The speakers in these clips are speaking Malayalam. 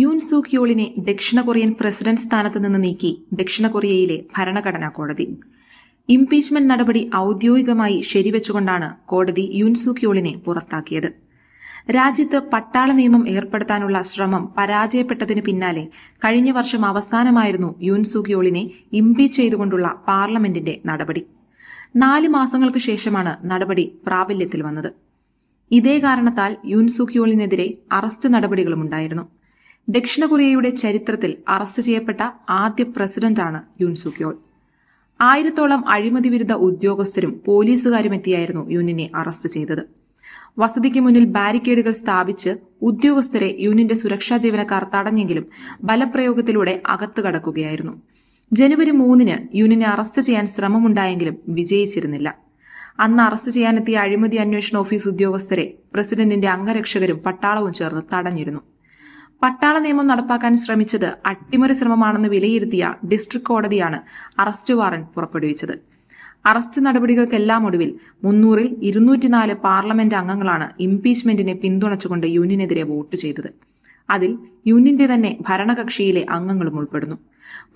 യൂൻ സൂക് യോളിനെ ദക്ഷിണ കൊറിയൻ പ്രസിഡന്റ് സ്ഥാനത്ത് നിന്ന് നീക്കി ദക്ഷിണ കൊറിയയിലെ ഭരണഘടനാ കോടതി. ഇംപീച്ച്മെന്റ് നടപടി ഔദ്യോഗികമായി ശരിവെച്ചുകൊണ്ടാണ് കോടതി യൂൻ സൂക് യോളിനെ പുറത്താക്കിയത്. രാജ്യത്ത് പട്ടാള നിയമം ഏർപ്പെടുത്താനുള്ള ശ്രമം പരാജയപ്പെട്ടതിന് പിന്നാലെ കഴിഞ്ഞ വർഷം അവസാനമായിരുന്നു യൂൻ സൂക് യോളിനെ ഇംപീച്ച് ചെയ്തുകൊണ്ടുള്ള പാർലമെന്റിന്റെ നടപടി. 4 മാസങ്ങൾക്ക് ശേഷമാണ് നടപടി പ്രാബല്യത്തിൽ വന്നത്. ഇതേ കാരണത്താൽ യൂൻ സൂക് യോളിനെതിരെ അറസ്റ്റ് നടപടികളുമുണ്ടായിരുന്നു. ദക്ഷിണ കൊറിയയുടെ ചരിത്രത്തിൽ അറസ്റ്റ് ചെയ്യപ്പെട്ട ആദ്യ പ്രസിഡന്റാണ് യൂൻ സൂക് യോൾ. 1000-ഓളം അഴിമതി വിരുദ്ധ ഉദ്യോഗസ്ഥരും പോലീസുകാരും എത്തിയായിരുന്നു യൂനിനെ അറസ്റ്റ് ചെയ്തത്. വസതിക്ക് മുന്നിൽ ബാരിക്കേഡുകൾ സ്ഥാപിച്ച് ഉദ്യോഗസ്ഥരെ യൂനിന്റെ സുരക്ഷാ ജീവനക്കാർ തടഞ്ഞെങ്കിലും ബലപ്രയോഗത്തിലൂടെ അകത്തു കടക്കുകയായിരുന്നു. ജനുവരി 3-ന് യൂനിനെ അറസ്റ്റ് ചെയ്യാൻ ശ്രമമുണ്ടായെങ്കിലും വിജയിച്ചിരുന്നില്ല. അന്ന് അറസ്റ്റ് ചെയ്യാനെത്തിയ അഴിമതി അന്വേഷണ ഓഫീസ് ഉദ്യോഗസ്ഥരെ പ്രസിഡന്റിന്റെ അംഗരക്ഷകരും പട്ടാളവും ചേർന്ന് തടഞ്ഞിരുന്നു. പട്ടാള നിയമം നടപ്പാക്കാൻ ശ്രമിച്ചത് അട്ടിമറി ശ്രമമാണെന്ന് വിലയിരുത്തിയ ഡിസ്ട്രിക്ട് കോടതിയാണ് അറസ്റ്റ് വാറന്റ് പുറപ്പെടുവിച്ചത്. അറസ്റ്റ് നടപടികൾക്കെല്ലാം ഒടുവിൽ 300-ൽ 204 പാർലമെന്റ് അംഗങ്ങളാണ് ഇംപീച്ച്മെന്റിനെ പിന്തുണച്ചുകൊണ്ട് യൂനിനെതിരെ വോട്ട് ചെയ്തത്. അതിൽ യൂനിന്റെ തന്നെ ഭരണകക്ഷിയിലെ അംഗങ്ങളും ഉൾപ്പെടുന്നു.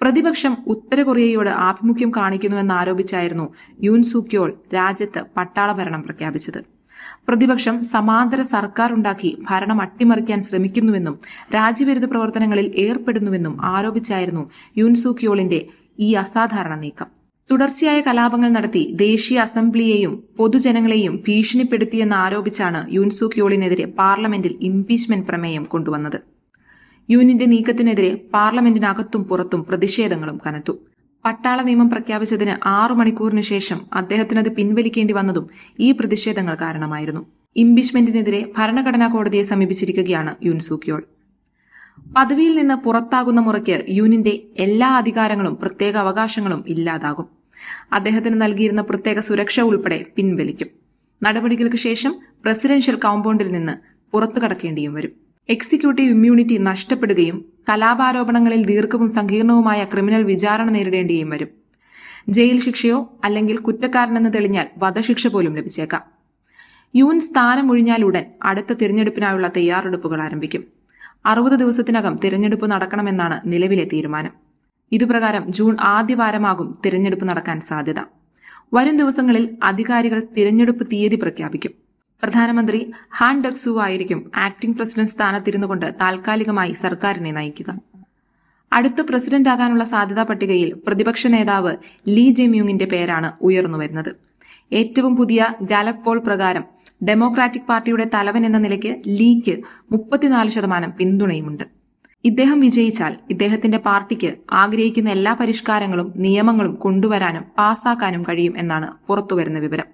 പ്രതിപക്ഷം ഉത്തര കൊറിയയോട് ആഭിമുഖ്യം കാണിക്കുന്നുവെന്നാരോപിച്ചായിരുന്നു യൂൻ സൂക് യോൾ രാജ്യത്ത് പട്ടാള ഭരണം പ്രഖ്യാപിച്ചത്. പ്രതിപക്ഷം സമാന്തര സർക്കാർ ഉണ്ടാക്കി ഭരണം അട്ടിമറിക്കാൻ ശ്രമിക്കുന്നുവെന്നും രാജ്യവിരുദ്ധ പ്രവർത്തനങ്ങളിൽ ഏർപ്പെടുന്നുവെന്നും ആരോപിച്ചായിരുന്നു യൂൻ സൂക് യോളിന്റെ ഈ അസാധാരണ നീക്കം. തുടർച്ചയായ കലാപങ്ങൾ നടത്തി ദേശീയ അസംബ്ലിയെയും പൊതുജനങ്ങളെയും ഭീഷണിപ്പെടുത്തിയെന്ന് ആരോപിച്ചാണ് യൂൻ സൂക് യോളിനെതിരെ പാർലമെന്റിൽ ഇംപീച്ച്മെന്റ് പ്രമേയം കൊണ്ടുവന്നത്. യൂനിന്റെ നീക്കത്തിനെതിരെ പാർലമെന്റിനകത്തും പുറത്തും പ്രതിഷേധങ്ങളും കനത്തു. പട്ടാള നിയമം പ്രഖ്യാപിച്ചതിന് 6 മണിക്കൂറിന് ശേഷം അദ്ദേഹത്തിനത് പിൻവലിക്കേണ്ടി വന്നതും ഈ പ്രതിഷേധങ്ങൾ കാരണമായിരുന്നു. ഇംപീച്ച്മെന്റിനെതിരെ ഭരണഘടനാ കോടതിയെ സമീപിച്ചിരിക്കുകയാണ് യൂൻ സൂക് യോൾ. പദവിയിൽ നിന്ന് പുറത്താകുന്ന മുറയ്ക്ക് യൂനിന്റെ എല്ലാ അധികാരങ്ങളും പ്രത്യേക അവകാശങ്ങളും ഇല്ലാതാകും. അദ്ദേഹത്തിന് നൽകിയിരുന്ന പ്രത്യേക സുരക്ഷ ഉൾപ്പെടെ പിൻവലിക്കും. നടപടികൾക്ക് ശേഷം പ്രസിഡൻഷ്യൽ കോമ്പൗണ്ടിൽ നിന്ന് പുറത്തു കടക്കേണ്ടിയും വരും. എക്സിക്യൂട്ടീവ് ഇമ്മ്യൂണിറ്റി നഷ്ടപ്പെടുകയും കലാപാരോപണങ്ങളിൽ ദീർഘവും സങ്കീർണവുമായ ക്രിമിനൽ വിചാരണ നേരിടേണ്ടിയും വരും. ജയിൽ ശിക്ഷയോ അല്ലെങ്കിൽ കുറ്റക്കാരനെന്ന് തെളിഞ്ഞാൽ വധശിക്ഷ പോലും ലഭിച്ചേക്കാം. യൂൻ സ്ഥാനമൊഴിഞ്ഞാലുടൻ അടുത്ത തിരഞ്ഞെടുപ്പിനായുള്ള തയ്യാറെടുപ്പുകൾ ആരംഭിക്കും. 60 ദിവസത്തിനകം തിരഞ്ഞെടുപ്പ് നടക്കണമെന്നാണ് നിലവിലെ തീരുമാനം. ഇതുപ്രകാരം ജൂൺ ആദ്യവാരമാകും തിരഞ്ഞെടുപ്പ് നടക്കാൻ സാധ്യത. വരും ദിവസങ്ങളിൽ അധികാരികൾ തിരഞ്ഞെടുപ്പ് തീയതി പ്രഖ്യാപിക്കും. പ്രധാനമന്ത്രി ഹാൻ ഡക്-സൂ ആയിരിക്കും ആക്ടിംഗ് പ്രസിഡന്റ് സ്ഥാനത്തിരുന്നുകൊണ്ട് താൽക്കാലികമായി സർക്കാരിനെ നയിക്കുക. അടുത്ത പ്രസിഡന്റ് ആകാനുള്ള സാധ്യതാ പട്ടികയിൽ പ്രതിപക്ഷ നേതാവ് ലീ ജെ-മ്യൂങ്ങിന്റെ പേരാണ് ഉയർന്നുവരുന്നത്. ഏറ്റവും പുതിയ ഗാലപ്പ് പോൾ പ്രകാരം ഡെമോക്രാറ്റിക് പാർട്ടിയുടെ തലവൻ എന്ന നിലയ്ക്ക് ലീക്ക് 34% പിന്തുണയുമുണ്ട്. ഇദ്ദേഹം വിജയിച്ചാൽ ഇദ്ദേഹത്തിന്റെ പാർട്ടിക്ക് ആഗ്രഹിക്കുന്ന എല്ലാ പരിഷ്കാരങ്ങളും നിയമങ്ങളും കൊണ്ടുവരാനും പാസാക്കാനും കഴിയും എന്നാണ് പുറത്തുവരുന്ന വിവരം.